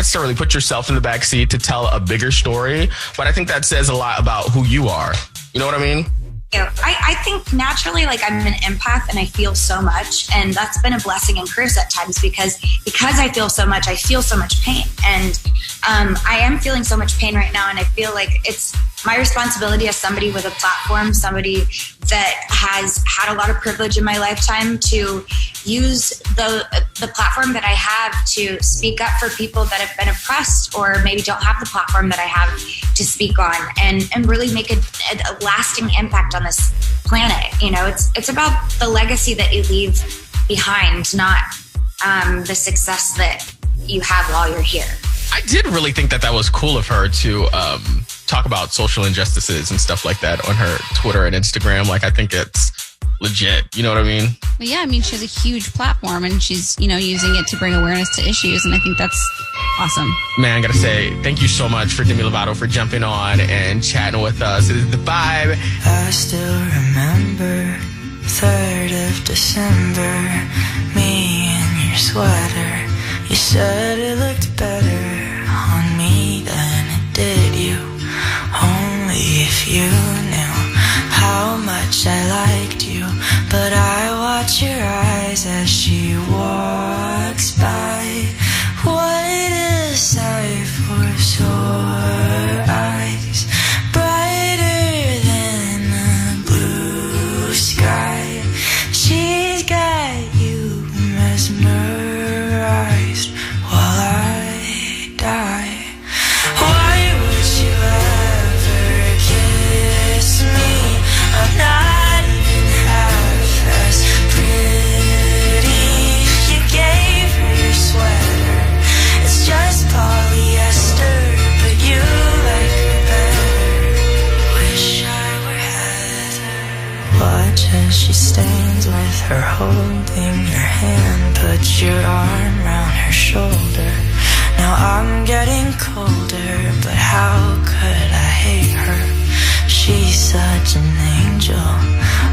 necessarily put yourself in the back seat to tell a bigger story, but I think that says a lot about who you are. You know what I mean? I think naturally, like, I'm an empath and I feel so much, and that's been a blessing and curse at times because I feel so much, I feel so much pain, and I am feeling so much pain right now, and I feel like it's my responsibility as somebody with a platform, somebody that has had a lot of privilege in my lifetime, to use the platform that I have to speak up for people that have been oppressed or maybe don't have the platform that I have to speak on, and really make a lasting impact on this planet. You know, it's about the legacy that you leave behind, not the success that you have while you're here. I did really think that was cool of her to talk about social injustices and stuff like that on her Twitter and Instagram. Like, I think it's legit. You know what I mean? Well, yeah, I mean, she has a huge platform and she's, using it to bring awareness to issues. And I think that's awesome. Man, I got to say, thank you so much for Demi Lovato for jumping on and chatting with us. It is The Vibe. I still remember 3rd of December, me in your sweater. You said it looked better on me than it did you. Only if you knew how much I liked you. But I watch your eyes as she walks by. What a sight for sore eyes, brighter than the blue sky. She's got you mesmerized while I die. Why would you ever kiss me? I'm not even half as pretty. You gave her your sweater. It's just polyester, but you like her better. Wish I were Heather. Watch as she stands with her holding your hand. Put your arm round her shoulder. Now I'm getting colder, but how could I hate her? She's such an angel,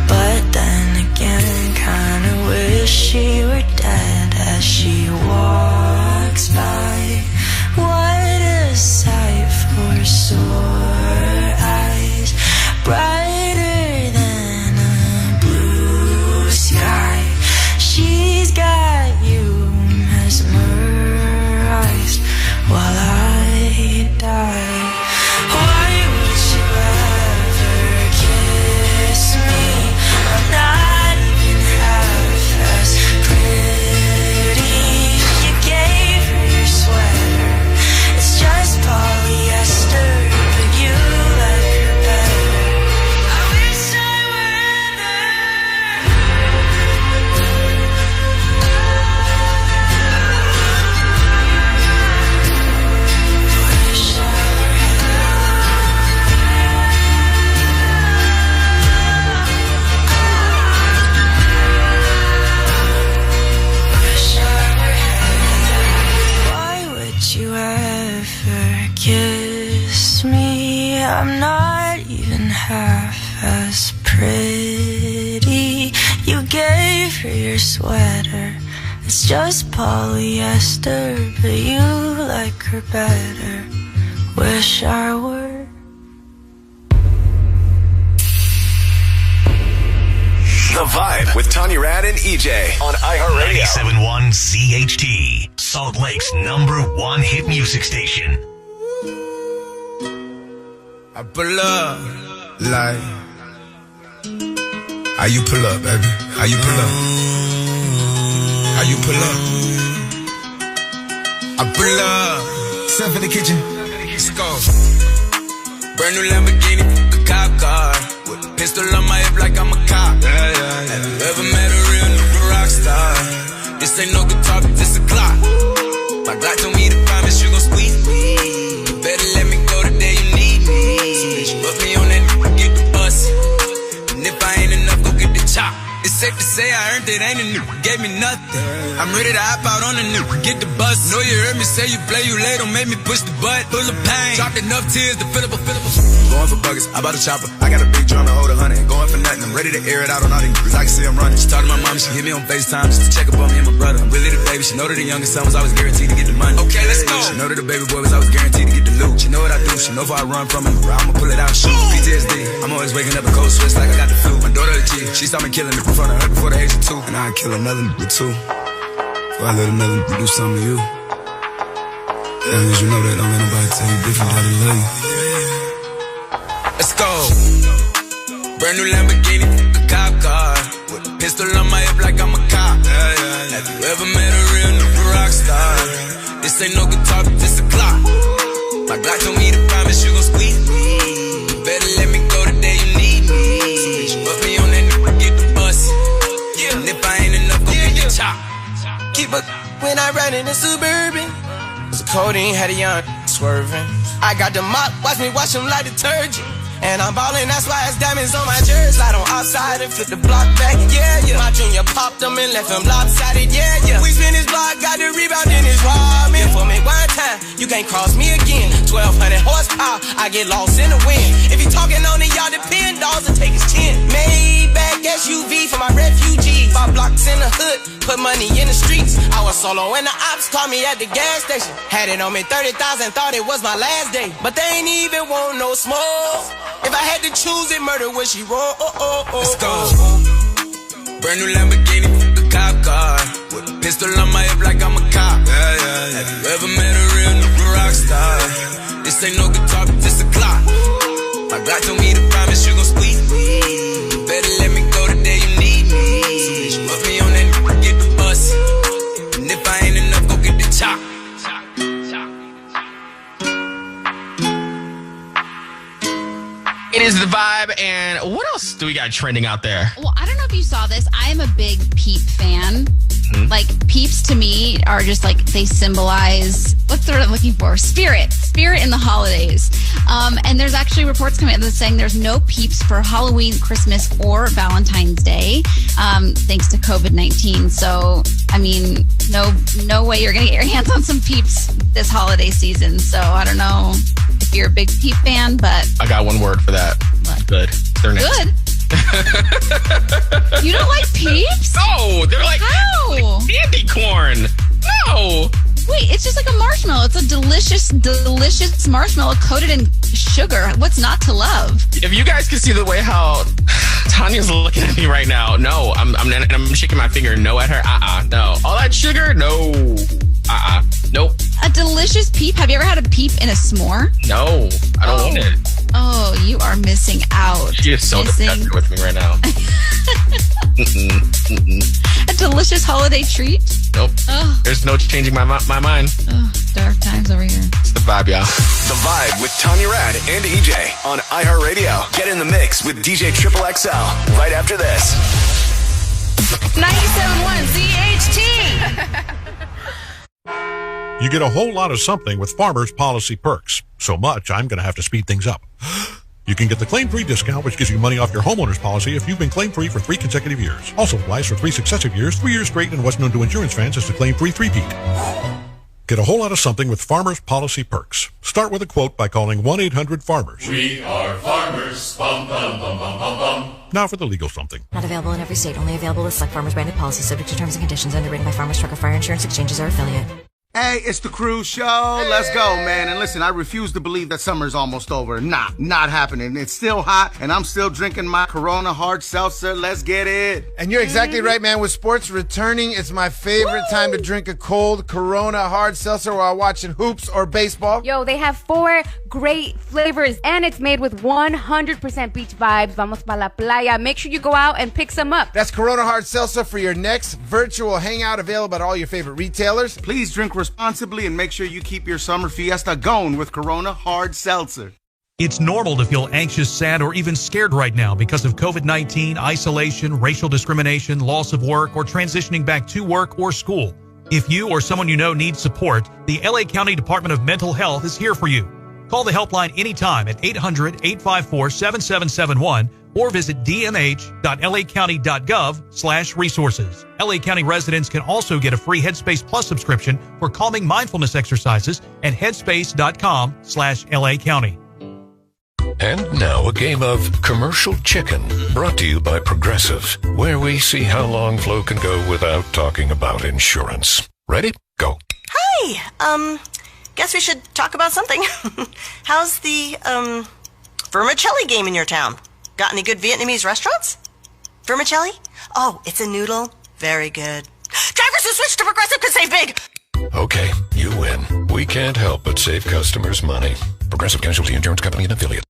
but then again, kinda wish she were dead as she walks by. What a sight for sore eyes, brighter than a blue sky. She's got you mesmerized while I die. Why would you ever kiss me? I'm not even half as pretty. You gave her your sweater. It's just polyester, but you like her better. I wish I were there. Wish I Why would you ever kiss me? I'm not even half as pretty. You gave her your sweater. It's just polyester, but you like her better. Wish I were. The Vibe with Tanya Rad and EJ on iHeartRadio. 97.1 CHT, Salt Lake's #1 hit music station. I pull up like, how you pull up, baby? How you pull up? How you pull up? I pull up, step in the kitchen. Let's go. Brand new Lamborghini, a cop car. With a pistol on my hip like I'm a cop. Have you ever met a real nigga rock star? This ain't no guitar, but this a clock. My Glock told me to promise you gon' squeeze me. You better let me go the day you need me. So bitch, put me on that, get the bus. And if I ain't enough, go get the chop. It's safe to say I earned it, ain't a nigga gave me nothing. I'm ready to hop out on a nigga, get the bus. Know you heard me say you play, you late, don't make me push the butt. Full of pain, dropped enough tears to fill up a. Going for buggers, I bought a chopper. I got a big drum to hold 100. Going for nothing, I'm ready to air it out on all these niggas. I can see I'm running. She talked to my mom, she hit me on FaceTime just to check up on me and my brother. I'm really the baby, she know that the youngest son was always guaranteed to get the money. Okay, let's go. She know that the baby boy was always guaranteed to get the loot. She know what I do, she know if I run from it, I'ma pull it out and shoot. PTSD, I'm always waking up a cold sweats like I got the flu. My daughter a G, she saw me killing me in front of her before the age of 2. And I'd kill another nigga too, before I let another nigga do something to you. As long as you know that, don't let nobody tell you different how to love you. Let's go. Brand new Lamborghini, a cop car, with a pistol on my hip like I'm a cop. Have you ever met a real nigga rock star? This ain't no guitar, but this a clock. My Glock told me to promise you gon' squeeze me. You better let me go the day you need me. So bitch, put me on that nigga, get the bus. And if I ain't enough, go get your chop. Keep up when I ride in the Suburban. So codeine had a young swerving. I got the mop, watch me wash him like detergent. And I'm ballin', that's why it's diamonds on my jersey. Slide on outside and flip the block back, yeah, yeah. My junior popped him and left him lopsided, yeah, yeah. We spin his block, got the rebound in his ramen. For me one time, you can't cross me again. 1200 horsepower, I get lost in the wind. If he talking on it, y'all depend, dolls will take his chin. Maybach SUV for my refugees. 5 blocks in the hood, put money in the streets. I was solo and the ops called me at the gas station. Had it on me 30,000, thought it was my last day. But they ain't even want no smoke. If I had to choose it, murder would she roll? Let's go. Brand new Lamborghini, a cop car, with a pistol on my hip like I'm a cop. Have you ever met a real nigga rock star? This ain't no guitar, but this a clock. My Glock told me to promise you gon' squeeze me. You better let me go the day you need me. So bitch, put me on that nigga, get the bus. And if I ain't enough, go get the chop. It is The Vibe, and what else do we got trending out there? Well, I don't know if you saw this. I am a big Peep fan. Like, Peeps to me are just like, they symbolize, what's the word I'm looking for? Spirit in the holidays. And there's actually reports coming out that's saying there's no Peeps for Halloween, Christmas, or Valentine's Day, thanks to COVID-19. So, I mean, no way you're going to get your hands on some Peeps this holiday season. So, I don't know if you're a big Peep fan, but... I got one word for that. What? Good. They're next. Good? You don't like Peeps? No, they're like, How? like candy corn. No. Wait, it's just like a marshmallow. It's a delicious marshmallow coated in sugar. What's not to love? If you guys can see the way how Tanya's looking at me right now, no, I'm shaking my finger no at her. No. All that sugar? No. Nope. A delicious Peep? Have you ever had a Peep in a s'more? No, I don't want it. Oh, you are missing out. She is so disgusted with me right now. A delicious holiday treat? Nope. Oh. There's no changing my mind. Oh, dark times over here. It's The Vibe, y'all. The Vibe with Tanya Rad and EJ on iHeartRadio. Get in the mix with DJ Triple XL right after this. 97.1 ZHT. You get a whole lot of something with Farmers Policy Perks. So much, I'm going to have to speed things up. You can get the claim-free discount, which gives you money off your homeowner's policy if you've been claim-free for 3 consecutive years. Also applies for 3 successive years, 3 years straight, and what's known to insurance fans as the claim-free three-peat. Get a whole lot of something with Farmers Policy Perks. Start with a quote by calling 1-800-FARMERS. We are farmers. Bum, bum, bum, bum, bum, bum. Now for the legal something. Not available in every state. Only available with select Farmers branded policies subject to terms and conditions underwritten by Farmers Truck or Fire Insurance Exchanges or affiliate. Hey, it's the Cruise Show. Let's go, man. And listen, I refuse to believe that summer's almost over. Nah, not happening. It's still hot, and I'm still drinking my Corona hard seltzer. Let's get it. And you're exactly right, man. With sports returning, it's my favorite time to drink a cold Corona hard seltzer while watching hoops or baseball. Yo, they have 4 great flavors, and it's made with 100% beach vibes. Vamos pa la playa. Make sure you go out and pick some up. That's Corona hard seltzer for your next virtual hangout, available at all your favorite retailers. Please drink responsibly and make sure you keep your summer fiesta going with Corona hard seltzer. It's normal to feel anxious, sad, or even scared right now because of COVID-19, isolation, racial discrimination, loss of work, or transitioning back to work or school. If you or someone you know needs support, the LA County Department of Mental Health is here for you. Call the helpline anytime at 800-854-7771 or visit dmh.lacounty.gov/resources. LA County residents can also get a free Headspace Plus subscription for calming mindfulness exercises at headspace.com/LA County. And now a game of Commercial Chicken, brought to you by Progressive, where we see how long Flo can go without talking about insurance. Ready? Go. Hi. Guess we should talk about something. How's the, vermicelli game in your town? Got any good Vietnamese restaurants? Vermicelli? Oh, it's a noodle. Very good. Drivers who switch to Progressive could save big. Okay, you win. We can't help but save customers money. Progressive Casualty Insurance Company and Affiliate.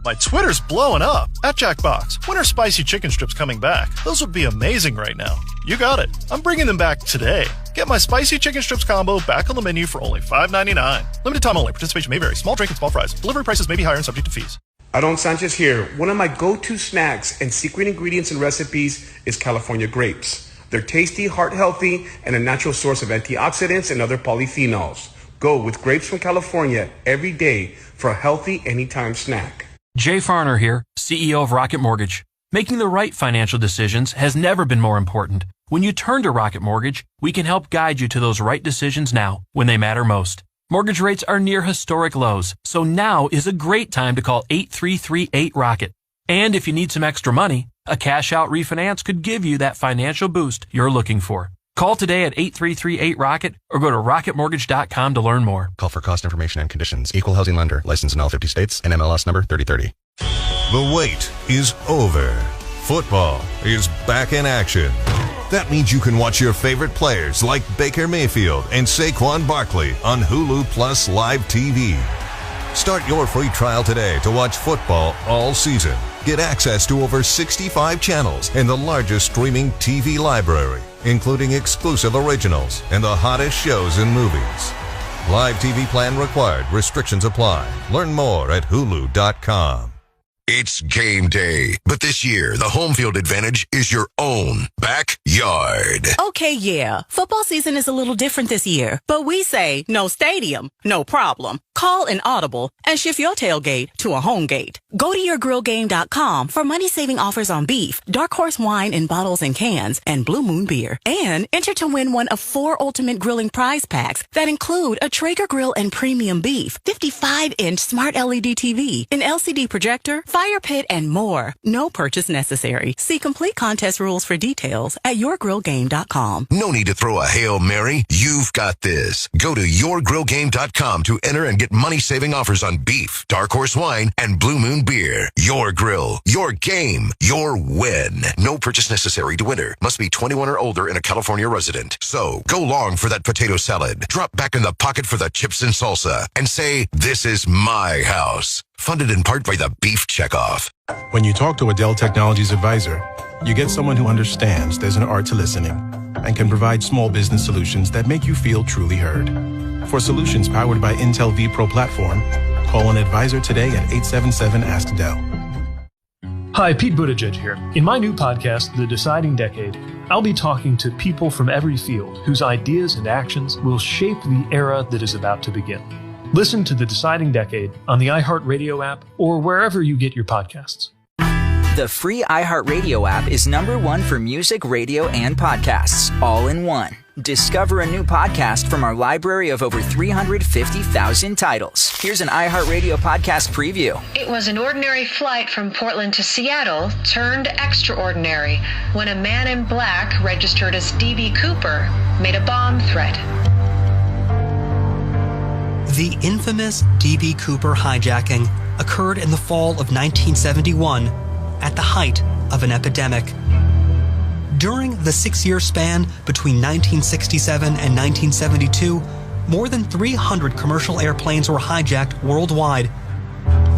My Twitter's blowing up. At Jackbox, when are spicy chicken strips coming back? Those would be amazing right now. You got it. I'm bringing them back today. Get my spicy chicken strips combo back on the menu for only $5.99. Limited time only. Participation may vary. Small drink and small fries. Delivery prices may be higher and subject to fees. Adon Sanchez here. One of my go-to snacks and secret ingredients and recipes is California grapes. They're tasty, heart-healthy, and a natural source of antioxidants and other polyphenols. Go with grapes from California every day for a healthy anytime snack. Jay Farner here, CEO of Rocket Mortgage. Making the right financial decisions has never been more important. When you turn to Rocket Mortgage, we can help guide you to those right decisions now, when they matter most. Mortgage rates are near historic lows, so now is a great time to call 8338-ROCKET. And if you need some extra money, a cash-out refinance could give you that financial boost you're looking for. Call today at 8338-ROCKET or go to rocketmortgage.com to learn more. Call for cost information and conditions. Equal housing lender. Licensed in all 50 states. And MLS number 3030. The wait is over. Football is back in action. That means you can watch your favorite players like Baker Mayfield and Saquon Barkley on Hulu Plus Live TV. Start your free trial today to watch football all season. Get access to over 65 channels and the largest streaming TV library, including exclusive originals and the hottest shows and movies. Live TV plan required. Restrictions apply. Learn more at hulu.com. It's game day, but this year, the home field advantage is your own backyard. Okay, yeah. Football season is a little different this year, but we say no stadium, no problem. Call an audible and shift your tailgate to a home gate. Go to yourgrillgame.com for money-saving offers on beef, Dark Horse wine in bottles and cans, and Blue Moon beer. And enter to win one of 4 ultimate grilling prize packs that include a Traeger grill and premium beef, 55-inch smart LED TV, an LCD projector, fire pit, and more. No purchase necessary. See complete contest rules for details at yourgrillgame.com. No need to throw a Hail Mary. You've got this. Go to yourgrillgame.com to enter and get money-saving offers on beef, Dark Horse wine, and Blue Moon beer. Your grill, your game, your win. No purchase necessary to enter. Must be 21 or older and a California resident. So go long for that potato salad. Drop back in the pocket for the chips and salsa. And say, this is my house. Funded in part by the Beef Checkoff. When you talk to a Dell Technologies advisor, you get someone who understands there's an art to listening and can provide small business solutions that make you feel truly heard. For solutions powered by Intel vPro platform, call an advisor today at 877-ASK-DELL. Hi, Pete Buttigieg here. In my new podcast, The Deciding Decade, I'll be talking to people from every field whose ideas and actions will shape the era that is about to begin. Listen to The Deciding Decade on the iHeartRadio app or wherever you get your podcasts. The free iHeartRadio app is #1 for music, radio, and podcasts, all in one. Discover a new podcast from our library of over 350,000 titles. Here's an iHeartRadio podcast preview. It was an ordinary flight from Portland to Seattle turned extraordinary when a man in black, registered as D.B. Cooper, made a bomb threat. The infamous D.B. Cooper hijacking occurred in the fall of 1971 at the height of an epidemic. During the 6-year span between 1967 and 1972, more than 300 commercial airplanes were hijacked worldwide,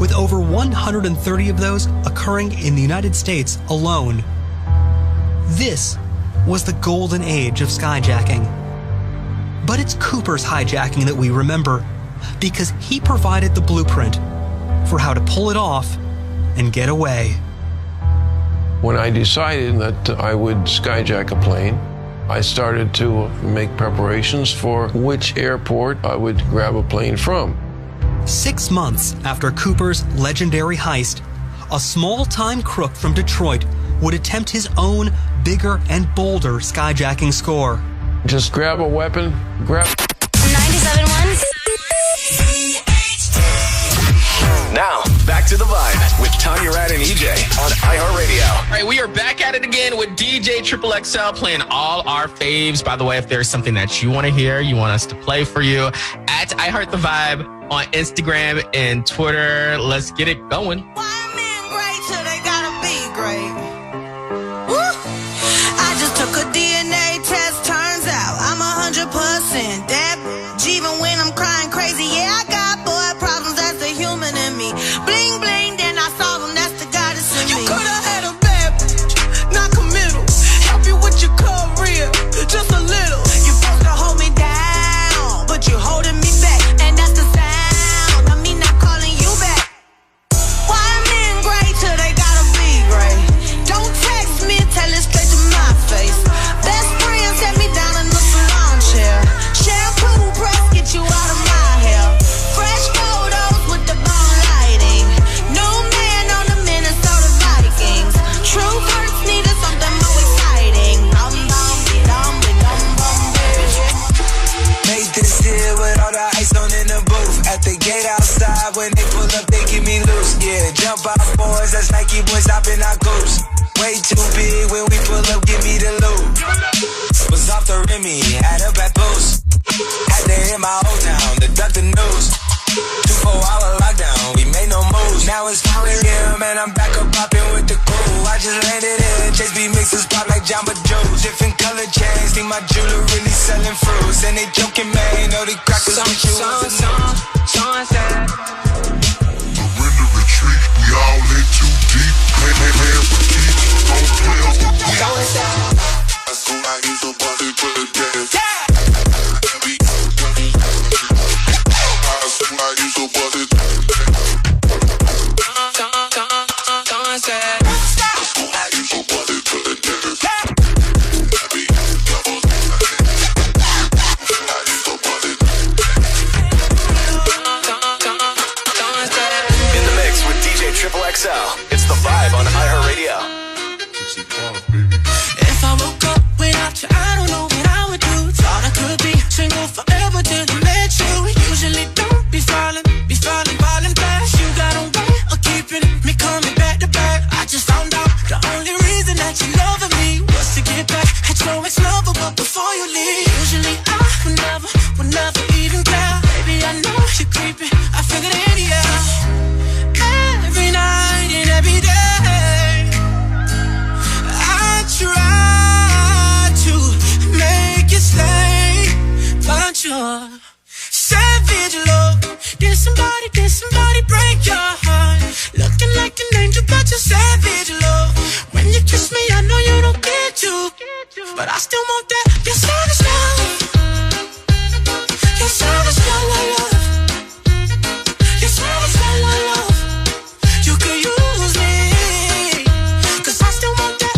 with over 130 of those occurring in the United States alone. This was the golden age of skyjacking. But it's Cooper's hijacking that we remember, because he provided the blueprint for how to pull it off and get away. When I decided that I would skyjack a plane, I started to make preparations for which airport I would grab a plane from. 6 months after Cooper's legendary heist, a small-time crook from Detroit would attempt his own bigger and bolder skyjacking score. Just grab a weapon, grab... 97.1. Now, back to the Vibe with Tanya Rad and EJ on iHeartRadio. All right, we are back at it again with DJ Triple XL playing all our faves. By the way, if there's something that you want to hear, you want us to play for you, at iHeart the Vibe on Instagram and Twitter. Let's get it going. Why men great till they gotta be great? Woo! I just took a DNA test, turns out I'm 100% that. Even when I'm crying crazy, yeah, I got boy problems, that's the human in me. Bling bling, then I solve them, that's the goddess in me. You could've had a bad bitch, not committal. Help you with your career, just a little. You supposed to hold me down, but you holding me back, and that's the sound of me not calling you back. Why men great till they gotta be great? Don't text me, tell it straight to my face. Best friend set me down in the salon chair. Shampoo press, get you out of my hair. Fresh photos with the bomb lighting. New man on the Minnesota Vikings. True hurts needed something more exciting. Made this deal with all the ice on in the booth. At the gate outside, when they pull up, they give me loose. Yeah, jump out boys, that's Nike boys stopping our goose. Way too big when we pull up, give me the loot. Was off the Remy, had a back boost. Had to hit my old town to duck the news. 24-hour lockdown, we made no moves. Now it's 4 a.m. and I'm back up popping with the crew. I just landed in, Chase B mixes pop like Jamba Joe's. Different color chains, think my jeweler really selling fruits. And they joking, man, know the crackers with you. Sunset. Surrender retreat, we all in too deep. Play for keeps, don't play us for keeps. That's who I use a body for the dance. It's the Vibe on iHeartRadio. If I woke up without you, I don't know what I would do. Thought I could be single forever till I met you. Usually don't be falling fast. You got a way of keeping me coming back to back. I just found out the only reason that you loving me was to get back at your ex-lover, but before you leave, usually I would never even care. Baby, I know you're creeping, I figured it out. Every night and every day, I try to make you stay, but you're savage love. Did somebody break your heart? Looking like an angel, but you're savage love. When you kiss me, I know you don't get to, but I still want that. You're savage love. You're savage love. You're savage love. You could use me, 'cause I still want that.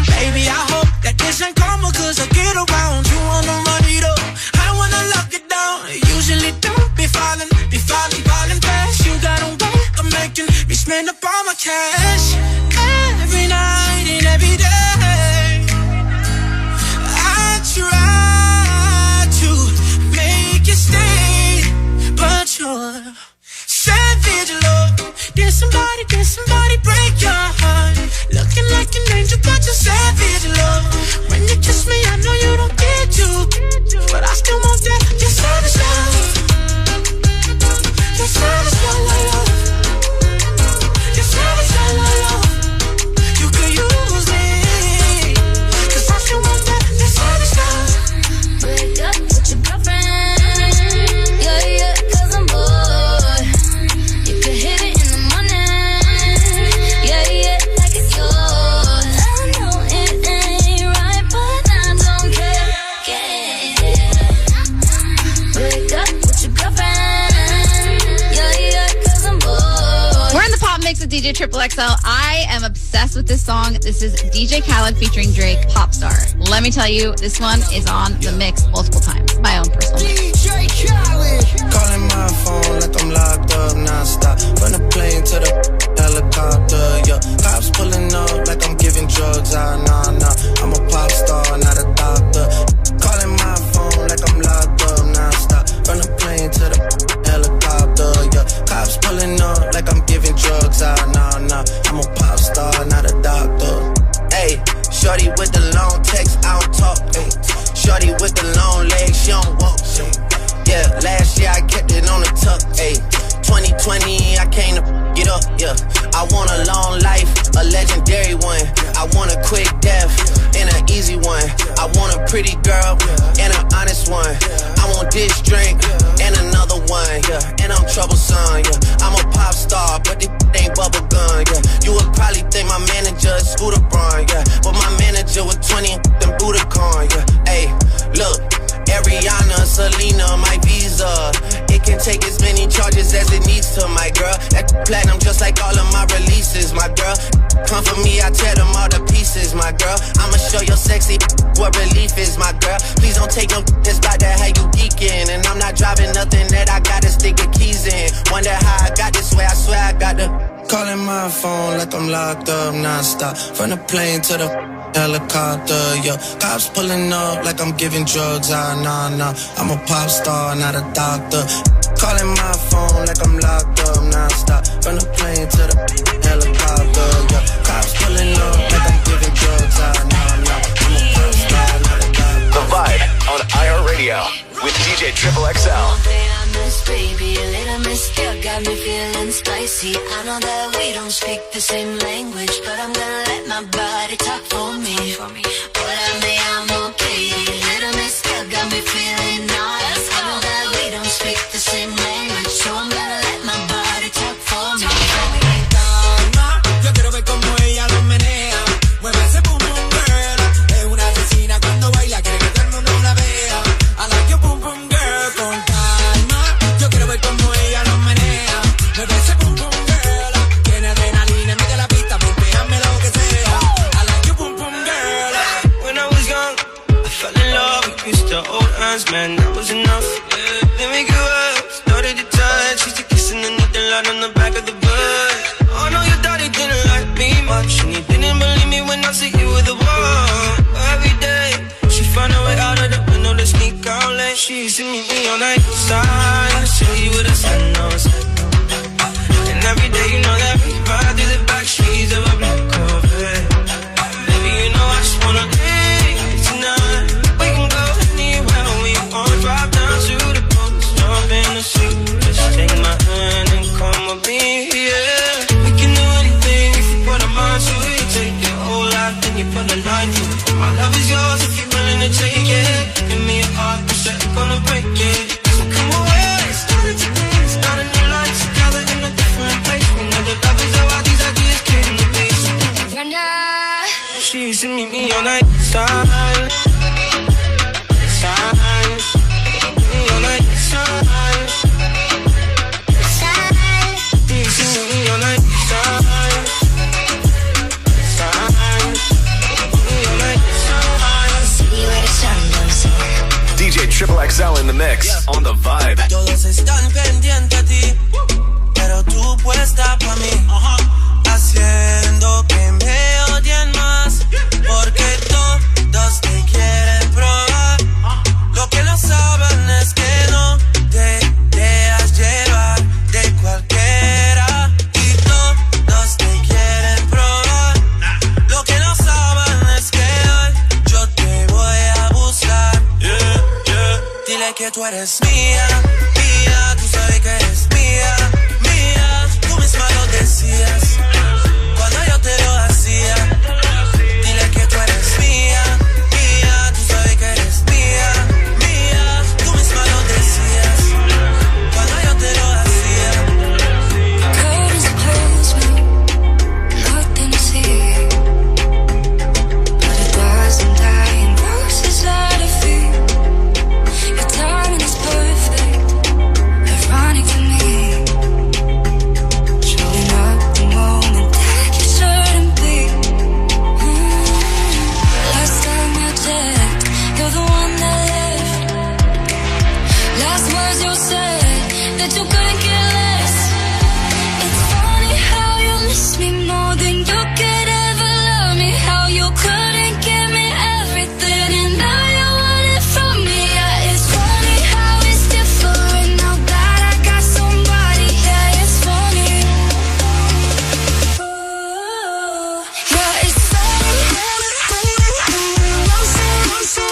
Baby, I hope that this ain't karma, 'cause I get around you on the money though. I wanna lock it down. Usually don't be falling fast. You got a way of making me spend up all my cash. Every night and every day, I try to make you stay, but you're savage love. Did somebody break your heart? Looking like an angel, but you're savage love. When you kiss me, I know you don't get to, but I still want that. You're savage love. You're savage love. You're savage love. You could use me, 'cause I still want that. You're savage love. Break up with your girlfriend, yeah, 'cause I'm bored. You can hit it in the morning, yeah, like it's yours. I know it ain't right, but I don't care. Break up with your girlfriend, yeah, 'cause I'm bored. We're in the pop mix with DJ Triple XL. I am obsessed with this song. This is DJ Khaled featuring Drake, Popstar. Let me tell you, this one is on the mix multiple times. My own personal mix. DJ Khaled. Calling my phone like I'm locked up nonstop. From the plane to the helicopter. 20, I came to get up, yeah. I want a long life, a legendary one. I want a quick death and an easy one. I want a pretty girl and an honest one. I want this drink and another one, yeah. And I'm troublesome, yeah. I'm a pop star, but this ain't bubble gum, yeah. You would probably think my manager is Scooter Braun, yeah. But my manager was 20 and Budokan, yeah. Hey, look. Ariana, Selena, my visa. It can take as many charges as it needs to, my girl. That platinum just like all of my releases, my girl. Come for me, I tear them all to pieces, my girl. I'ma show your sexy what relief is, my girl. Please don't take no that's about that how you geeking. And I'm not driving nothing that I gotta stick the keys in. Wonder how I got this way, I swear I got the calling my phone like I'm locked up non-stop. From the plane to the helicopter, yeah. Cops pulling up like I'm giving drugs, nah. I'm a pop star, not a doctor. Calling my phone like I'm locked up non-stop. From the plane to the helicopter, yeah. Cops pulling up like I'm giving drugs, nah. I'm a pop star, not a doctor. The Vibe on iHeartRadio with DJ Triple XL. Baby, a little miss still got me feeling spicy. I know that we don't speak the same language, but I'm gonna let my body talk for me. Hola, me llamo Katie. A little miss still got me feeling nice. I know that we don't speak the same language, so I'm gonna let my body talk for me. Yo quiero ver cómo ella lo menea. Mueve ese pum pum girl. Es una asesina cuando baila, quiere que todo el mundo la vea. I like your pum pum girl con calma. Yo quiero ver cómo ella lo menea. Mueve ese pum pum girl. Tiene adrenalina, mete la pista, déjame lo que sea. I like your pum pum girl. When I was young, I fell in love. We used to hold hands, man, that was enough. Then we grew up, started to touch. Used to kiss underneath the light on the back of the bus. Oh no, your daddy didn't like me much, and he didn't believe me when I see you with the wall. Every day, she found a way out of the window to sneak out late. She used to meet me on the side, city with a sun on set. And every day, you know that we ride through the back streets of a black Corvette. Baby, you know I just wanna leave tonight. We can go anywhere we want, drive down to the coast, jump in the sea. Just take my hand and come with me, yeah. We can do anything if you put a mind to it. Take your whole life, then you put a line to it. My love is yours if you're willing to take it. Give me a heart, you said you're gonna break it. So come away, starting today, start a new life together in a different place. We know that love is how all these ideas came to be. She used to meet me on the side. DJ Triple XL in the mix on The Vibe. Todos están pendientes a ti, pero tú puesta pa' mí, haciendo que me odien más, porque todos te quieren probar. Lo que no saben es que no te dejas llevar de cualquiera, y todos te quieren probar. Lo que no saben es que hoy yo te voy a buscar. Dile que tú eres mía, mía, tú sabes que eres mía, mía. Tú misma lo decías cuando yo te lo hacía. Dile que tú eres mía, mía, tú sabes que eres mía, mía. Tú misma lo decías cuando yo te lo hacía. Curtains close, nothing to see, but it doesn't die in roses out of fear. Your timing is perfect, ironic to me. Showing up the moment that you shouldn't be. Last time I checked, you're the one that left. Last words you said, that you couldn't care less. It's funny how you miss me more than you could ever love me. How you couldn't give me everything and now you want it from me. Yeah, it's funny how it's different now that I got somebody. Yeah, it's funny. Yeah, it's funny. I'm so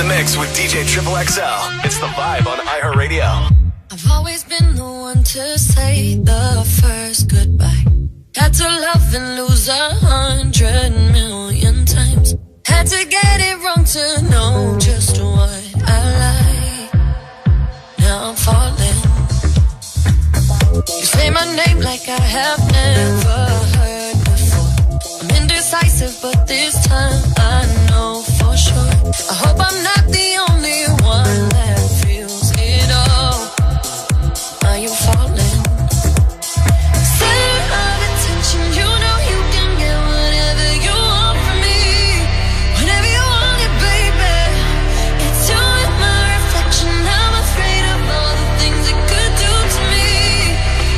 the mix with DJ Triple XL. It's The Vibe on iHeartRadio. I've always been the one to say the first goodbye. Had to love and lose 100 million times. Had to get it wrong to know just what I like. Now I'm falling. You say my name like I have never heard before. I'm indecisive, but this time I know for sure. I hope I'm not the only one that feels it all. Are you falling? Center of attention, you know you can get whatever you want from me. Whenever you want it, baby. It's you and my reflection. I'm afraid of all the things it could do to me.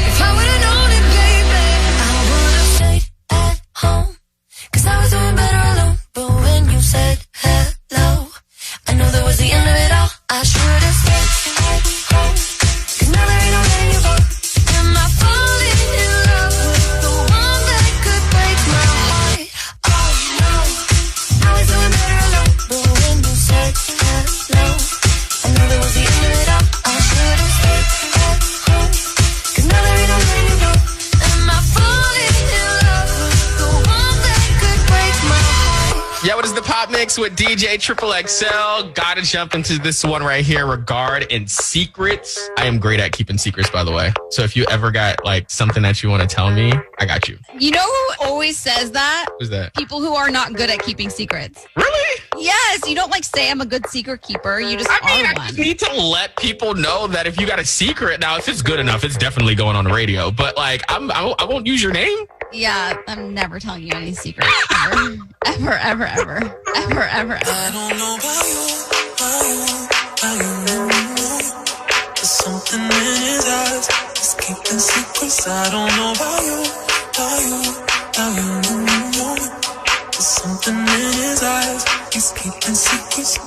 If I would've known it, baby, I would've stayed at home. 'Cause I was doing better alone. But when you said hello, I knew that was the end of it all. I should've stayed at home. 'Cause now there ain't no letting you go. Am I falling in love with the one that could break my heart? Oh no, I was doing better alone. But when you said hello, I knew that was the end of it all. I should've stayed at home. 'Cause now there ain't no letting you go. Am I falling in love with the one that could break my heart? Yeah, what is the pop mix with DJ Triple XL? Gotta jump into this one right here. Regard and secrets. I am great at keeping secrets, by the way. So if you ever got like something that you want to tell me, I got you. You know who always says that? Who's that? People who are not good at keeping secrets. Really? Yes. You don't like say I'm a good secret keeper. You just I are just one. need to let people know that if you got a secret, now if it's good enough, it's definitely going on the radio. But like, I won't use your name. Yeah, I'm never telling you any secrets. Ever. Ever, ever, ever. Ever, ever, ever. I don't know about you. There's something in his eyes. He's keeping secrets. I don't know about you. There's something in his eyes. He's keeping secrets.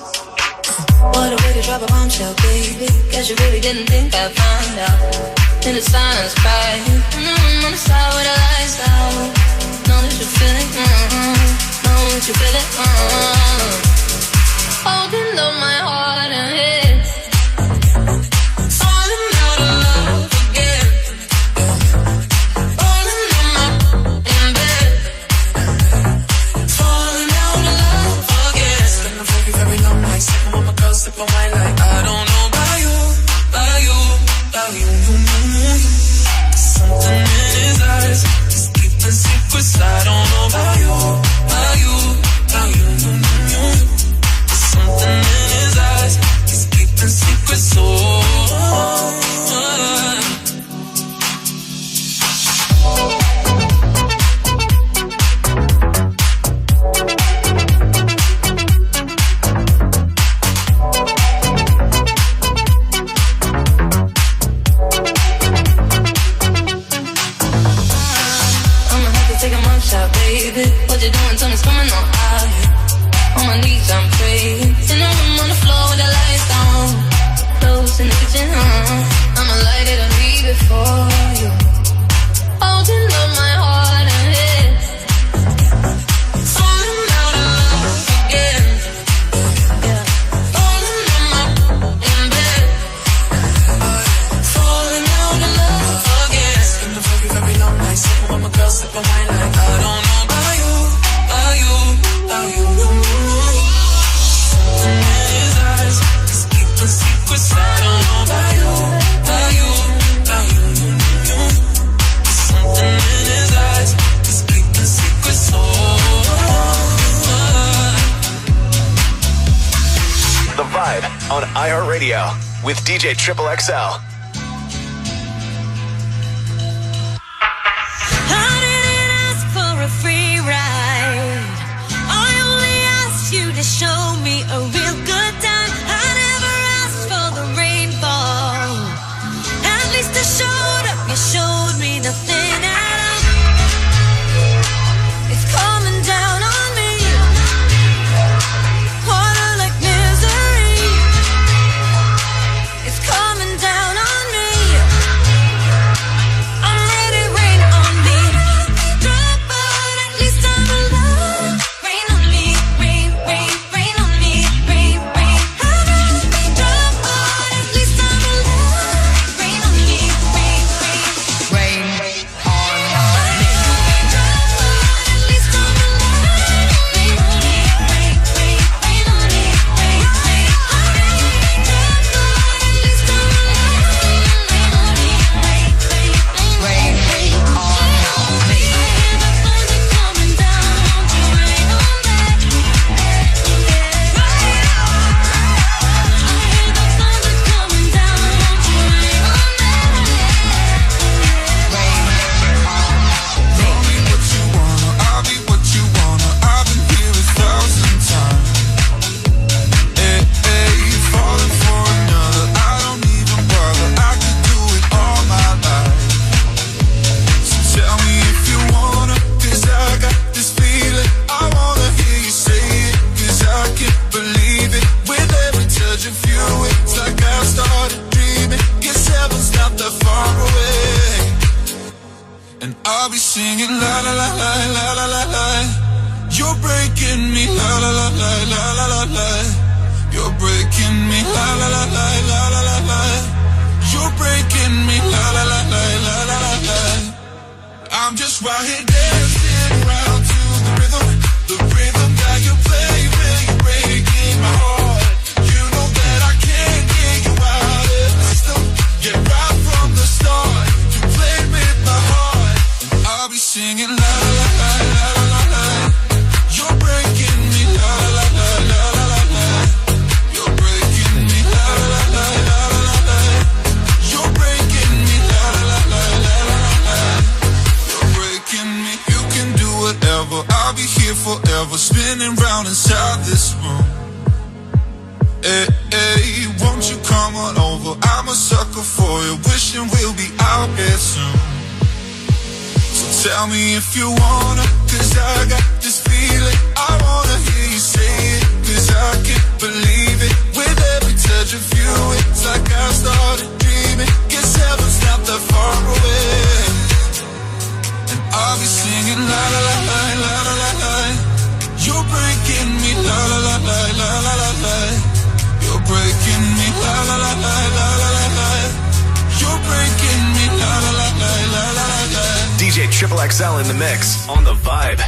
What a way to drop a bombshell, baby. Guess you really didn't think I'd find out. In the silence, cry. On the side with the lights out. Know that you feel it. Know that you feel it. Holding up my heart and head. Falling out of love again. Falling on my in bed. Falling out of love again. Spend a very, very long night sipping on my girl, sip on my light. I don't know about you. Something in his eyes. He's keeping secrets. I don't know about you. Something in his eyes. He's keeping secrets. Baby, what you doing? Tell me, coming on out here. On my knees, I'm praying. In the room on the floor with the lights down. Close in the kitchen, I'ma light it and leave it for you. Holding up my heart and head. Falling out of love again. Yeah. Falling on my in bed. Falling out of love again. Spend a very, very long night sipping on my girl, sip on my light. I don't know. The Vibe on iHeartRadio with DJ Triple XL. Free ride. I only asked you to show me a real good time. I never asked for the rainfall. At least I showed up. You showed me nothing at all. It's coming down on me. Water like misery. It's coming down on me. I'm ready, rain on me. Rain on me, rain, rain, rain on me. singing la la la la la la la la. You're breaking me la la la la la la la la. You're breaking me la la la la la la la la. You're breaking me la la la la la la la la. I'm just right here dancing around to the rhythm that you play when you're breaking my heart. You know that I can't get you out of the system. Get right from the start. You played with my heart, and I'll be singing la la la la la la la. You're breaking me la la la la la la la. You're breaking me la la la la la la la. You're breaking me la la la la la la la. You're breaking me. You can do whatever. I'll be here forever, spinning round inside this room. Hey, hey, won't you come on over? I'm a sucker for you, wishing we'll be out here soon. So tell me if you wanna, cause I got this feeling. I wanna hear you say it, cause I can't believe it. With every touch of you, it's like I started dreaming. Guess heaven's not that far away. And I'll be singing la la la la la la la la. You're breaking me la la la la la la la la. You're breaking me la la la la la la la la. You're breaking me la la la la la la la la. DJ Triple XL in the mix on the Vibe.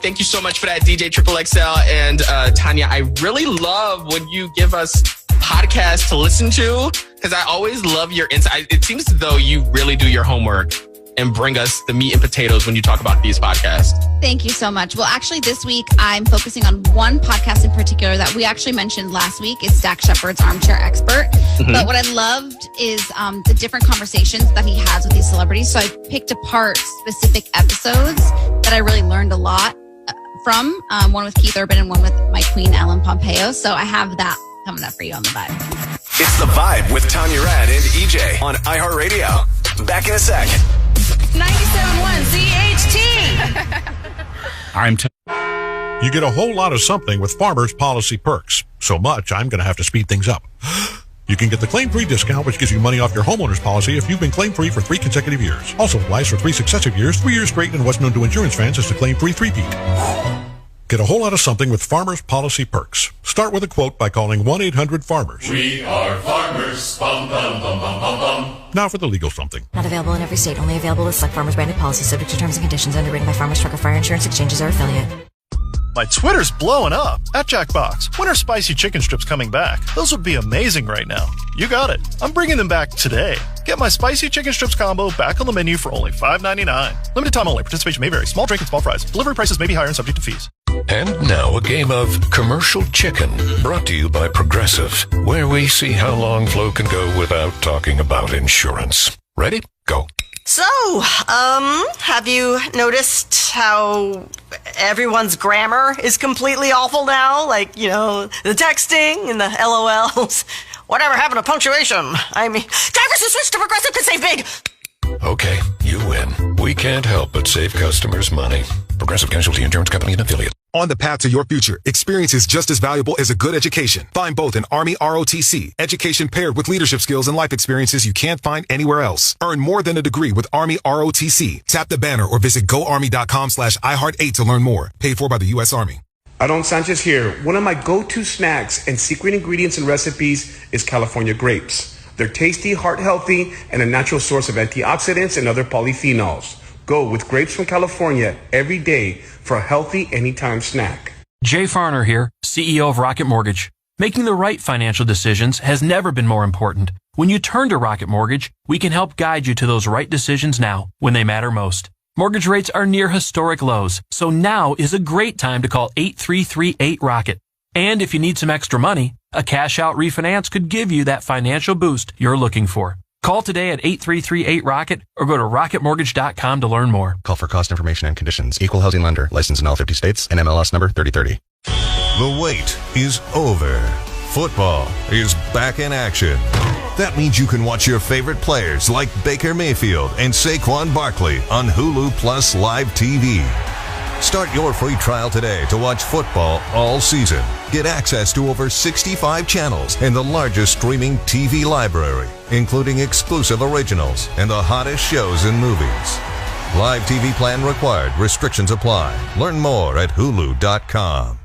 Thank you so much for that, DJ Triple XL and Tanya. I really love when you give us podcasts to listen to, because I always love your insight. It seems as though you really do your homework and bring us the meat and potatoes when you talk about these podcasts. Thank you so much. Well, actually, this week I'm focusing on one podcast in particular that we actually mentioned last week. It's Dax Shepard's Armchair Expert. Mm-hmm. But what I loved is the different conversations that he has with these celebrities. So I picked apart specific episodes that I really learned a lot from, one with Keith Urban and one with my queen, Ellen Pompeo. So I have that coming up for you on the Vibe. It's the Vibe with Tanya Rad and EJ on iHeartRadio. Back in a sec. 97.1 CHT. You get a whole lot of something with Farmers Policy Perks. So much, I'm going to have to speed things up. You can get the claim-free discount, which gives you money off your homeowner's policy if you've been claim-free for 3 consecutive years. Also applies for 3 successive years, 3 years straight, and what's known to insurance fans as the claim-free three-peat. Get a whole lot of something with Farmers Policy Perks. Start with a quote by calling 1-800-FARMERS. We are farmers. Bum, bum, bum, bum, bum, bum. Now for the legal something. Not available in every state. Only available with select Farmers branded policies subject to terms and conditions underwritten by Farmers Truck or Fire Insurance Exchanges or affiliate. My Twitter's blowing up. At Jackbox, when are spicy chicken strips coming back? Those would be amazing right now. You got it. I'm bringing them back today. Get my spicy chicken strips combo back on the menu for only $5.99. Limited time only. Participation may vary. Small drink and small fries. Delivery prices may be higher and subject to fees. And now a game of Commercial Chicken, brought to you by Progressive, where we see how long Flo can go without talking about insurance. Ready? Go. So, have you noticed how everyone's grammar is completely awful now? Like, you know, the texting and the LOLs. Whatever happened to punctuation? I mean, drivers who switch to Progressive can save big. Okay, you win. We can't help but save customers money. Progressive Casualty Insurance Company and Affiliate. On the path to your future, experience is just as valuable as a good education. Find both in Army ROTC, education paired with leadership skills and life experiences you can't find anywhere else. Earn more than a degree with Army ROTC. Tap the banner or visit goarmy.com/iHeart8 to learn more. Paid for by the U.S. Army. Aaron Sanchez here. One of my go-to snacks and secret ingredients and recipes is California grapes. They're tasty, heart-healthy, and a natural source of antioxidants and other polyphenols. Go with grapes from California every day for a healthy anytime snack. Jay Farner here, CEO of Rocket Mortgage. Making the right financial decisions has never been more important. When you turn to Rocket Mortgage, we can help guide you to those right decisions now, when they matter most. Mortgage rates are near historic lows, so now is a great time to call 8338-ROCKET. And if you need some extra money, a cash-out refinance could give you that financial boost you're looking for. Call today at 8338-ROCKET or go to rocketmortgage.com to learn more. Call for cost information and conditions. Equal housing lender. Licensed in all 50 states. And MLS number 3030. The wait is over. Football is back in action. That means you can watch your favorite players like Baker Mayfield and Saquon Barkley on Hulu Plus Live TV. Start your free trial today to watch football all season. Get access to over 65 channels and the largest streaming TV library, including exclusive originals and the hottest shows and movies. Live TV plan required. Restrictions apply. Learn more at hulu.com.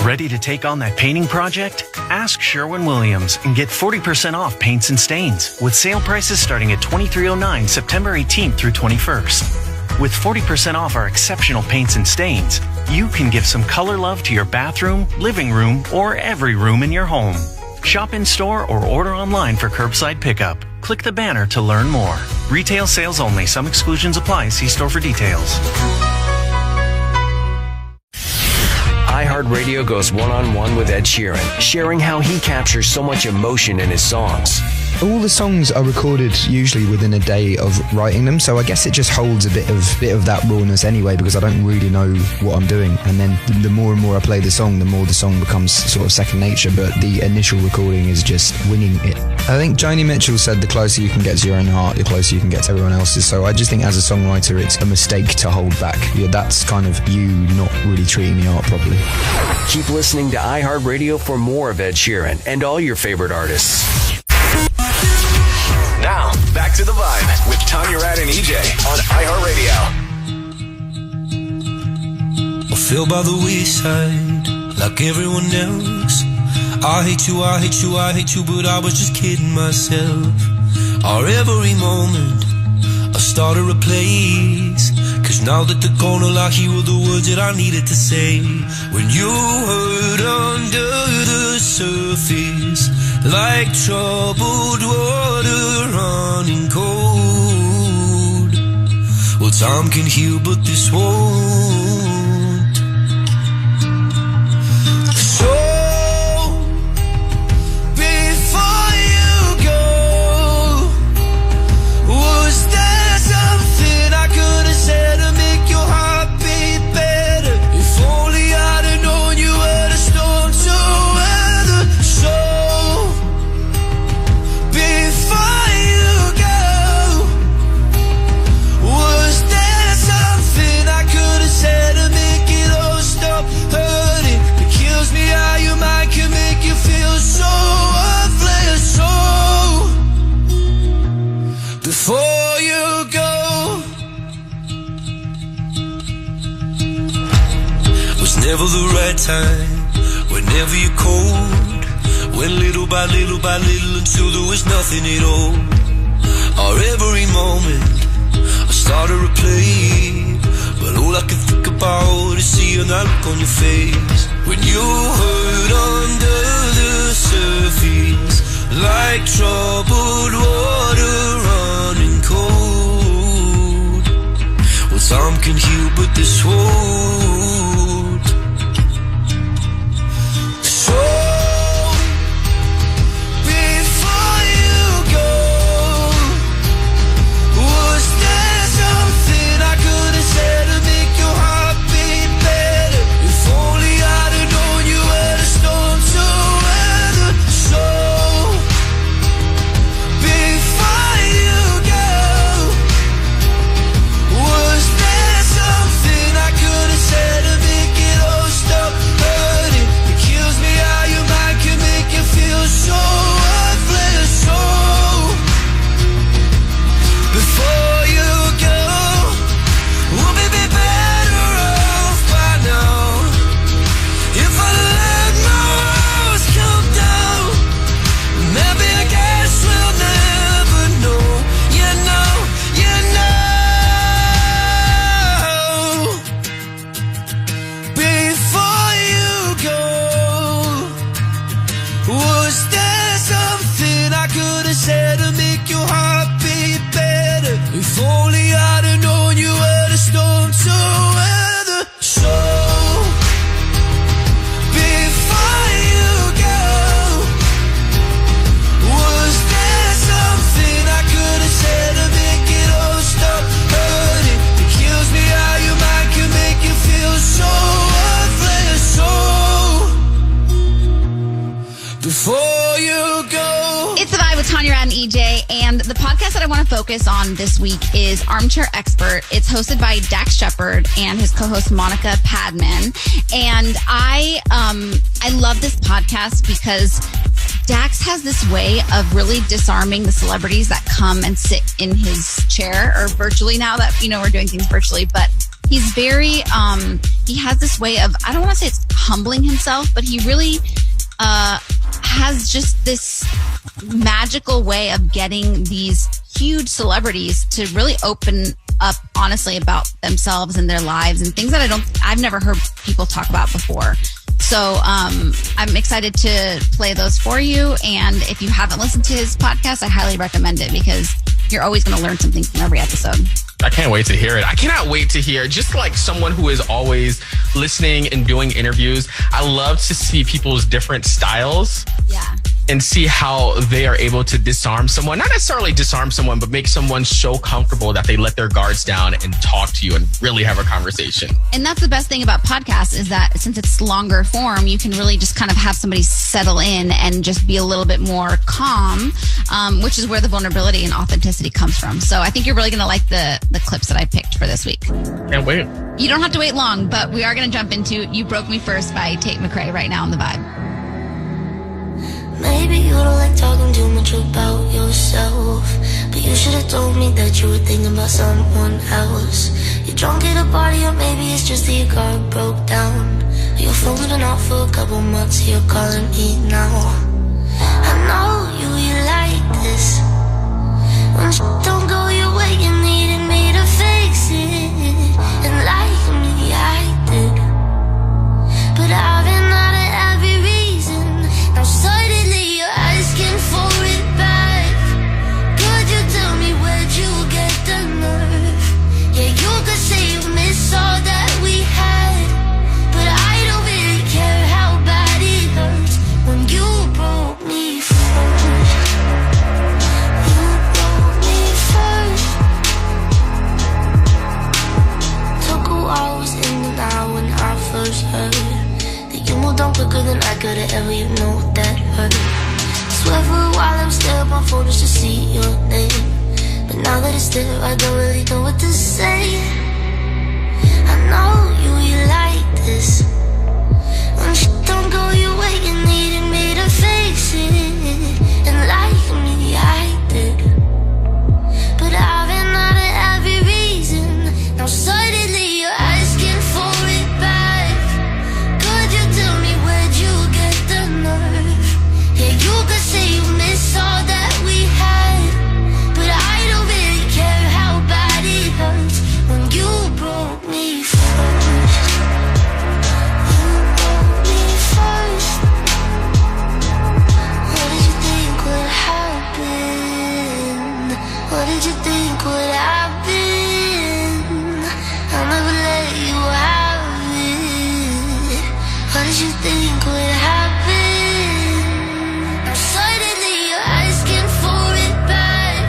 Ready to take on that painting project? Ask Sherwin-Williams and get 40% off paints and stains with sale prices starting at $23.09 September 18th through 21st. With 40% off our exceptional paints and stains, you can give some color love to your bathroom, living room, or every room in your home. Shop in store or order online for curbside pickup. Click the banner to learn more. Retail sales only. Some exclusions apply. See store for details. iHeartRadio goes one-on-one with Ed Sheeran, sharing how he captures so much emotion in his songs. All the songs are recorded usually within a day of writing them, so I guess it just holds a bit of that rawness anyway, because I don't really know what I'm doing. And then the more and more I play the song, the more the song becomes sort of second nature, but the initial recording is just winging it. I think Joni Mitchell said the closer you can get to your own heart, the closer you can get to everyone else's. So I just think as a songwriter, it's a mistake to hold back. Yeah, that's kind of you not really treating the art properly. Keep listening to iHeartRadio for more of Ed Sheeran and all your favorite artists. Now, back to the Vibe with Tanya Rad and EJ on iHeartRadio. I feel by the wayside like everyone else. I hate you, I hate you, I hate you, but I was just kidding myself. Our every moment I started a place, 'cause now that they're gone, all I hear were the words that I needed to say. When you hurt under the surface, like troubled water running cold. Well, time can heal, but this won't. So, before you go, was there something I could have said to make your heart beat better? If only I'd have known you were the storm to weather. So, before you go, was there something I could have said to make it all stop hurting? It kills me how your mind can make you feel so worthless. So, before you go, was never the right time, whenever you're cold. Went little by little by little until there was nothing at all. Or every moment I started to play, but all I could think about about is seeing that look on your face when you hurt under the surface, like troubled water running cold. Well, time can heal, but this won't. So before you go, was there something I could have said to make your heart beat better? If only I'd have known you were the storm to weather. So before you go, was there something I could have said to make it all stop hurting? It kills me how your mind can make you feel so worthless. So before you go, we'll be better off by now. If I let my walls come down, maybe I guess we'll never know. You know, you know. Before you go, was there something I could have said to make your heart beat better? If only I'd have known you were the storm to weather. So before you go, was there something I could have said to make it all stop hurting? It kills me how your mind can make you feel so worthless. So before you go. It's The Vibe with Tanya Rad and EJ, and the podcast that I want to focus on this week is Armchair Expert. It's hosted by Dax Shepard and his co-host Monica Padman. And I love this podcast because Dax has this way of really disarming the celebrities that come and sit in his chair, or virtually now that, you know, we're doing things virtually, but he's very, he has this way of, I don't want to say it's humbling himself, but he really has just this magical way of getting these huge celebrities to really open up honestly about themselves and their lives and things that I've never heard people talk about before. So I'm excited to play those for you. And if you haven't listened to his podcast, I highly recommend it because you're always going to learn something from every episode. I can't wait to hear it. I cannot wait to hear, just like someone who is always listening and doing interviews, I love to see people's different styles. Yeah. And see how they are able to disarm someone. Not necessarily disarm someone, but make someone so comfortable that they let their guards down and talk to you and really have a conversation. And that's the best thing about podcasts is that since it's longer form, you can really just kind of have somebody settle in and just be a little bit more calm, which is where the vulnerability and authenticity comes from. So I think you're really going to like the clips that I picked for this week. Can't wait. You don't have to wait long, but we are going to jump into You Broke Me First by Tate McRae right now on The Vibe. Maybe you don't like talking too much about yourself, but you should have told me that you were thinking about someone else. You're drunk at a party, or maybe it's just that your car broke down. Your phone's been off for a couple months, you're calling me now. I know you like this. When shit don't go your way, you needed me to fix it. And like me, I did. But I've been out of every reason. Now suddenly you're asking for it back. Could you tell me where'd you get the nerve? Yeah, you could say you miss all that we had, but I don't really care how bad it hurts when you broke me first. You broke me first. Took a while, was in and out when I first heard that you moved on quicker than I could have ever, you know that hurt. Swear for a while I was there on my phone just to see your name, but now that it's there I don't really know what to say. I know you like this. When shit don't go your way, you needed me to fix it. And like me, I did. But I've been out of every reason. Now suddenly you're asking for it back. Could you tell me where'd you get the nerve? Yeah, you could say you miss all that we had, but I don't really care how bad it hurts when you broke me first. think would happen? Suddenly you're asking for it back.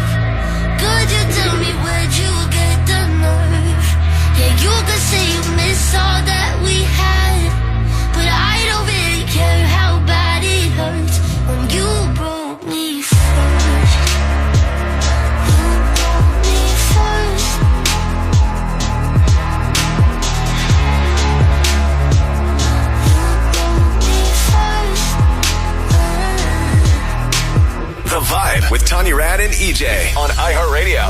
Could you tell me where'd you get the nerve? Yeah, you could say you miss all that we had, but I don't really care how bad it hurts when you broke me first. You broke me first. The Vibe with Tanya Rad and EJ on iHeartRadio.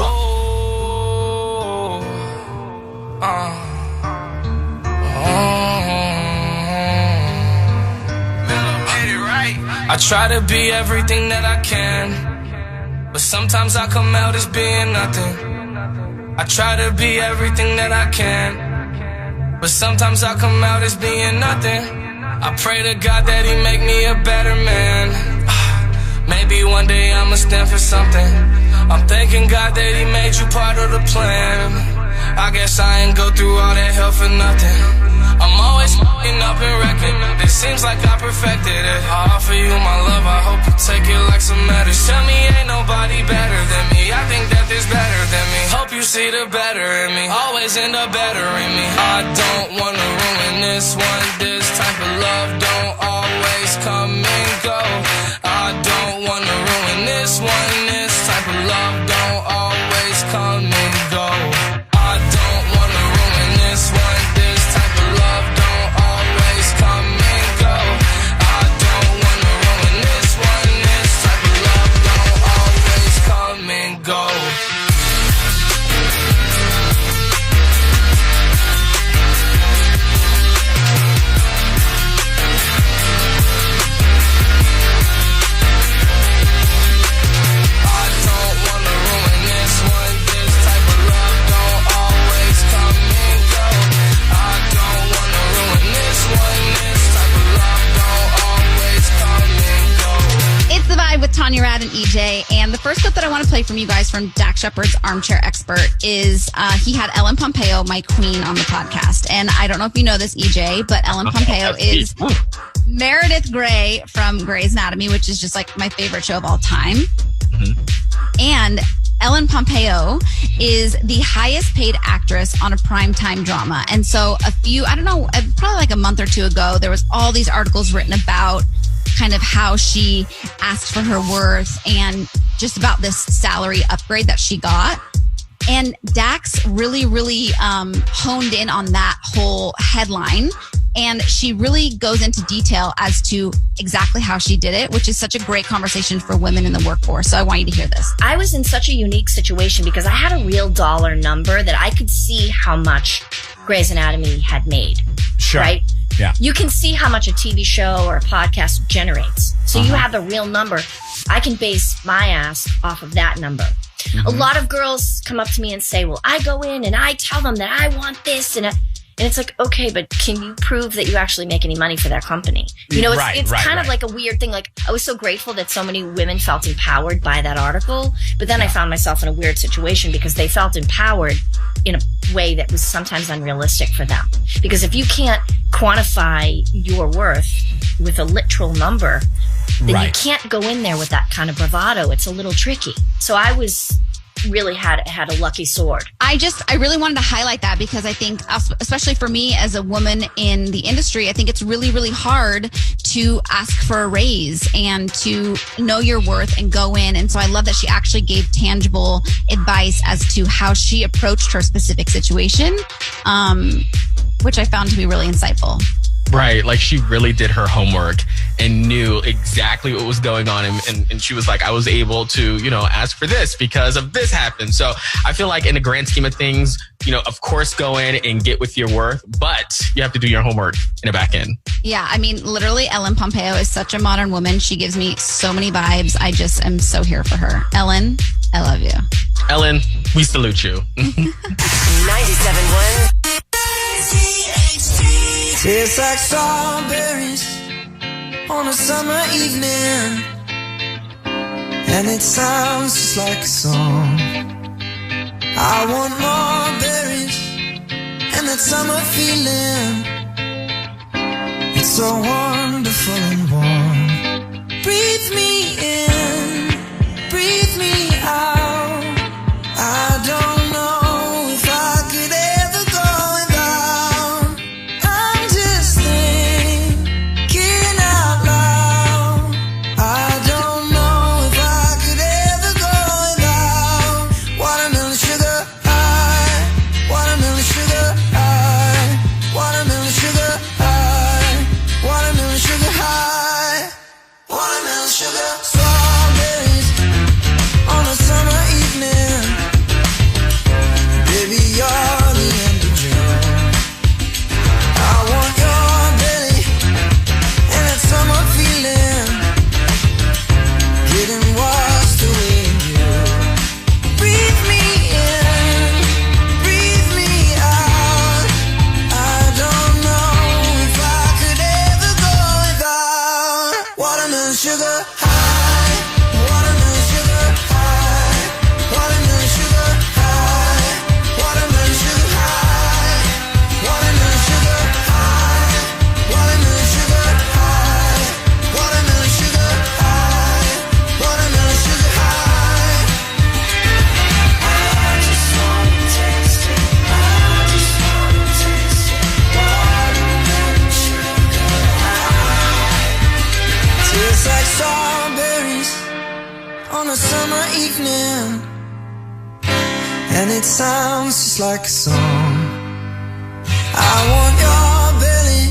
I try to be everything that I can, but sometimes I come out as being nothing. I try to be everything that I can, but sometimes I come out as being nothing. I pray to God that he make me a better man. Maybe one day I'ma stand for something. I'm thanking God that he made you part of the plan. I guess I ain't go through all that hell for nothing. I'm always f***ing up and wrecking. It seems like I perfected it. I offer you my love, I hope you take it like some medicine. Tell me ain't nobody better than me. I think that there's better than me. Hope you see the better in me. Always end up bettering me. I don't wanna ruin this one. This type of love don't always come and go. I don't wanna ruin this one. This type of love don't always come and go. I don't wanna ruin this one. This type of love don't always come and go. I don't wanna ruin this one. This type of love don't always come and go. The Vibe with Tanya Rad and EJ. And the first clip that I want to play from you guys from Dax Shepard's Armchair Expert is he had Ellen Pompeo, my queen, on the podcast. And I don't know if you know this, EJ, but Ellen Pompeo is Meredith Grey from Grey's Anatomy, which is just like my favorite show of all time. Mm-hmm. And Ellen Pompeo is the highest paid actress on a primetime drama. And so probably like a month or two ago, there was all these articles written about kind of how she asked for her worth and just about this salary upgrade that she got. And Dax really, really honed in on that whole headline. And she really goes into detail as to exactly how she did it, which is such a great conversation for women in the workforce. So I want you to hear this. I was in such a unique situation because I had a real dollar number that I could see how much Grey's Anatomy had made. Sure. Right? Yeah. You can see how much a TV show or a podcast generates. So you have the real number. I can base my ask off of that number. Mm-hmm. A lot of girls come up to me and say, well, I go in and I tell them that I want this. And it's like, okay, but can you prove that you actually make any money for that company? You know, it's kind of like a weird thing. Like, I was so grateful that so many women felt empowered by that article. But then I found myself in a weird situation because they felt empowered in a way that was sometimes unrealistic for them. Because if you can't quantify your worth with a literal number, then you can't go in there with that kind of bravado. It's a little tricky. So I really had a lucky sword. I really wanted to highlight that because I think, especially for me as a woman in the industry, I think it's really, really hard to ask for a raise and to know your worth and go in. And so I love that she actually gave tangible advice as to how she approached her specific situation, which I found to be really insightful. Right. Like she really did her homework and knew exactly what was going on. And she was like, I was able to, ask for this because of this happened. So I feel like in the grand scheme of things, of course, go in and get with your worth, but you have to do your homework in the back end. Yeah. I mean, literally, Ellen Pompeo is such a modern woman. She gives me so many vibes. I just am so here for her. Ellen, I love you. Ellen, we salute you. 97.1 Tastes like strawberries on a summer evening, and it sounds just like a song. I want more berries and that summer feeling, It's so wonderful and warm. Breathe me in, breathe me out. I don't know if I could ever go without. I'm just thinking out loud. I don't know if I could ever go without watermelon sugar high, watermelon sugar high, watermelon sugar high, watermelon sugar high, watermelon sugar. Strawberries on a summer evening. Baby, you're the end of June. I want your belly and that summer feeling, getting washed away in you. Breathe me in, breathe me out. I don't know if I could ever go without watermelon sugar high, watermelon sugar high, watermelon sugar high, watermelon sugar high, watermelon sugar high, watermelon sugar high, watermelon sugar high, watermelon sugar high. I just wanna taste it. I just wanna taste it. Watermelon sugar high. Tastes like strawberries on a summer evening, and it sounds just like a song. I want your belly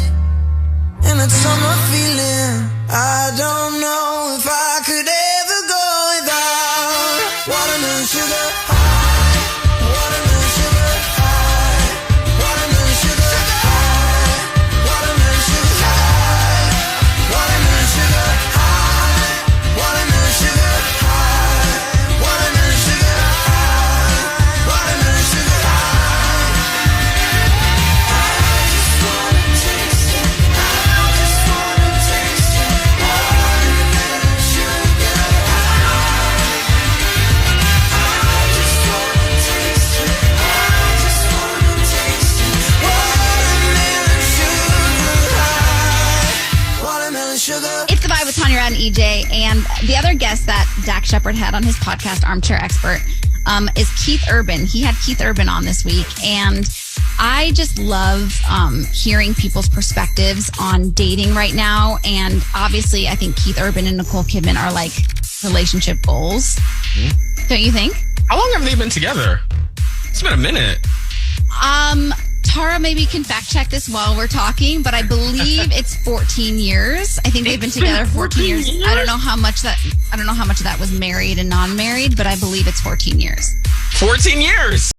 and that summer feeling. I don't know if I could ever go without watermelon sugar high, watermelon sugar high, watermelon sugar high, watermelon sugar high, watermelon sugar high, watermelon sugar high, watermelon sugar high, watermelon sugar high. I just wanna taste it. I just wanna taste it. Watermelon sugar high. I just wanna taste it. I just wanna taste it. Watermelon sugar high. Watermelon sugar. It's the Vibe with Tanya Rad and EJ. And the other guest that Dax Shepard had on his podcast, Armchair Expert, is Keith Urban. He had Keith Urban on this week. And I just love hearing people's perspectives on dating right now. And obviously, I think Keith Urban and Nicole Kidman are like relationship goals. Don't you think? How long have they been together? It's been a minute. Tara maybe can fact check this while we're talking, but I believe it's 14 years. I think they've been together 14 years. I don't know how much of that was married and non-married, but I believe it's 14 years. 14 years.